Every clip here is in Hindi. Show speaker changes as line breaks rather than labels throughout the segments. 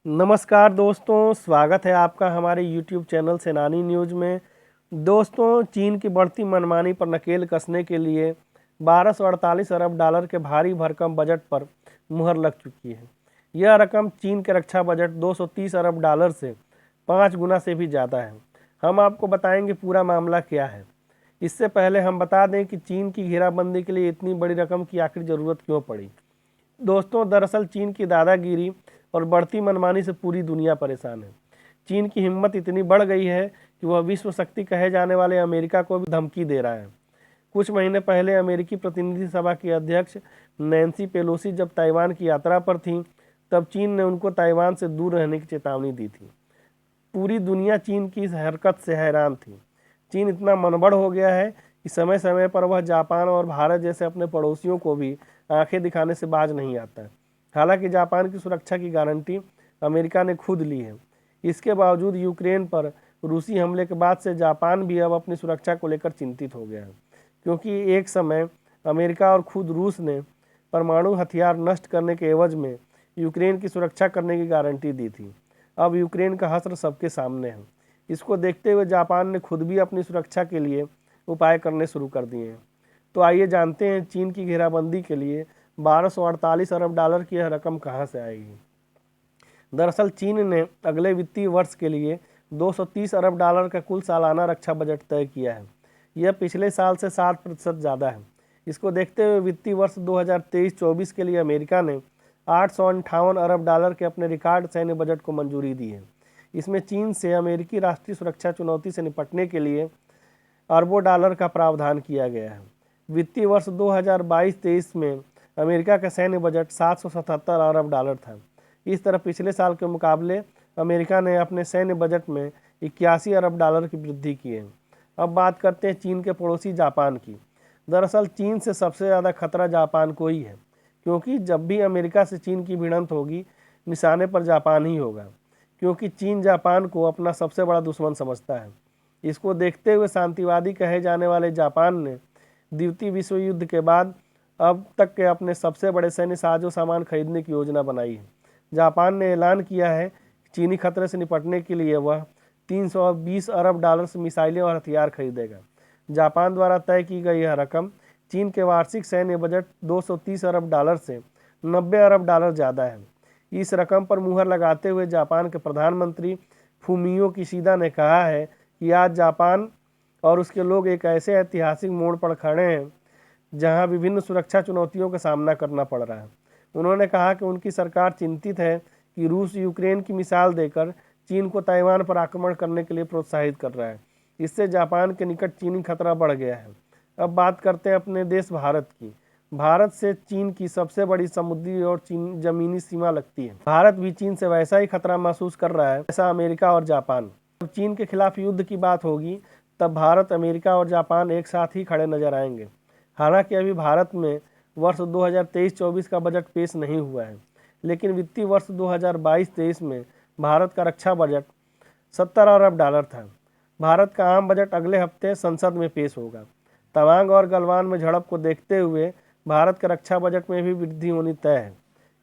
नमस्कार दोस्तों, स्वागत है आपका हमारे YouTube चैनल सेनानी न्यूज़ में। दोस्तों, चीन की बढ़ती मनमानी पर नकेल कसने के लिए 1248 अरब डॉलर के भारी भरकम बजट पर मुहर लग चुकी है। यह रकम चीन के रक्षा बजट 230 अरब डॉलर से 5 गुना से भी ज़्यादा है। हम आपको बताएंगे पूरा मामला क्या है। इससे पहले हम बता दें कि चीन की घेराबंदी के लिए इतनी बड़ी रकम की आखिर ज़रूरत क्यों पड़ी। दोस्तों, दरअसल चीन की दादागिरी और बढ़ती मनमानी से पूरी दुनिया परेशान है। चीन की हिम्मत इतनी बढ़ गई है कि वह विश्व शक्ति कहे जाने वाले अमेरिका को भी धमकी दे रहा है। कुछ महीने पहले अमेरिकी प्रतिनिधि सभा की अध्यक्ष नैन्सी पेलोसी जब ताइवान की यात्रा पर थीं, तब चीन ने उनको ताइवान से दूर रहने की चेतावनी दी थी। पूरी दुनिया चीन की इस हरकत से हैरान थी। चीन इतना मनबड़ हो गया है कि समय समय पर वह जापान और भारत जैसे अपने पड़ोसियों को भी आंखें दिखाने से बाज नहीं आता है। हालांकि जापान की सुरक्षा की गारंटी अमेरिका ने खुद ली है। इसके बावजूद यूक्रेन पर रूसी हमले के बाद से जापान भी अब अपनी सुरक्षा को लेकर चिंतित हो गया है, क्योंकि एक समय अमेरिका और खुद रूस ने परमाणु हथियार नष्ट करने के एवज में यूक्रेन की सुरक्षा करने की गारंटी दी थी। अब यूक्रेन का हश्र सबके सामने है। इसको देखते हुए जापान ने खुद भी अपनी सुरक्षा के लिए उपाय करने शुरू कर दिए हैं। तो आइए जानते हैं चीन की घेराबंदी के लिए 1248 अरब डॉलर की यह रकम कहां से आएगी। दरअसल चीन ने अगले वित्तीय वर्ष के लिए 230 अरब डॉलर का कुल सालाना रक्षा बजट तय किया है। यह पिछले साल से 7% ज़्यादा है। इसको देखते हुए वित्तीय वर्ष 2023-24 के लिए अमेरिका ने 858 अरब डॉलर के अपने रिकॉर्ड सैन्य बजट को मंजूरी दी है। इसमें चीन से अमेरिकी राष्ट्रीय सुरक्षा चुनौती से निपटने के लिए अरबों डॉलर का प्रावधान किया गया है। वित्तीय वर्ष 2022-23 में अमेरिका का सैन्य बजट 777 अरब डॉलर था। इस तरह पिछले साल के मुकाबले अमेरिका ने अपने सैन्य बजट में 81 अरब डॉलर की वृद्धि की है। अब बात करते हैं चीन के पड़ोसी जापान की। दरअसल चीन से सबसे ज़्यादा खतरा जापान को ही है, क्योंकि जब भी अमेरिका से चीन की भिड़ंत होगी, निशाने पर जापान ही होगा, क्योंकि चीन जापान को अपना सबसे बड़ा दुश्मन समझता है। इसको देखते हुए शांतिवादी कहे जाने वाले जापान ने द्वितीय विश्व युद्ध के बाद अब तक के अपने सबसे बड़े सैन्य साजो सामान खरीदने की योजना बनाई है। जापान ने ऐलान किया है कि चीनी खतरे से निपटने के लिए वह 320 अरब डॉलर से मिसाइलें और हथियार खरीदेगा। जापान द्वारा तय की गई यह रकम चीन के वार्षिक सैन्य बजट 230 अरब डॉलर से 90 अरब डॉलर ज़्यादा है। इस रकम पर मुहर लगाते हुए जापान के प्रधानमंत्री फूमियो किशिदा ने कहा है कि आज जापान और उसके लोग एक ऐसे ऐतिहासिक मोड़ पर खड़े हैं जहां विभिन्न सुरक्षा चुनौतियों का सामना करना पड़ रहा है। उन्होंने कहा कि उनकी सरकार चिंतित है कि रूस यूक्रेन की मिसाल देकर चीन को ताइवान पर आक्रमण करने के लिए प्रोत्साहित कर रहा है। इससे जापान के निकट चीनी खतरा बढ़ गया है। अब बात करते हैं अपने देश भारत की। भारत से चीन की सबसे बड़ी समुद्री और चीन जमीनी सीमा लगती है। भारत भी चीन से वैसा ही खतरा महसूस कर रहा है जैसा अमेरिका और जापान। जब चीन के खिलाफ युद्ध की बात होगी, तब भारत, अमेरिका और जापान एक साथ ही खड़े नजर आएंगे। हालांकि अभी भारत में वर्ष 2023-24 का बजट पेश नहीं हुआ है, लेकिन वित्तीय वर्ष 2022-23 में भारत का रक्षा बजट 70 अरब डॉलर था। भारत का आम बजट अगले हफ्ते संसद में पेश होगा। तवांग और गलवान में झड़प को देखते हुए भारत के रक्षा बजट में भी वृद्धि होनी तय है।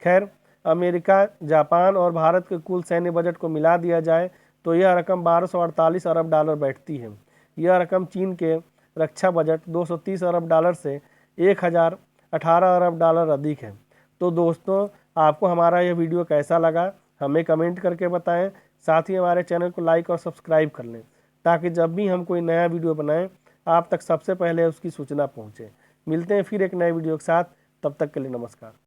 खैर, अमेरिका, जापान और भारत के कुल सैन्य बजट को मिला दिया जाए तो यह रकम 1248 अरब डॉलर बैठती है। यह रकम चीन के रक्षा बजट 230 अरब डॉलर से 1018 अरब डॉलर अधिक है। तो दोस्तों, आपको हमारा यह वीडियो कैसा लगा, हमें कमेंट करके बताएं। साथ ही हमारे चैनल को लाइक और सब्सक्राइब कर लें, ताकि जब भी हम कोई नया वीडियो बनाएं, आप तक सबसे पहले उसकी सूचना पहुंचे। मिलते हैं फिर एक नए वीडियो के साथ। तब तक के लिए नमस्कार।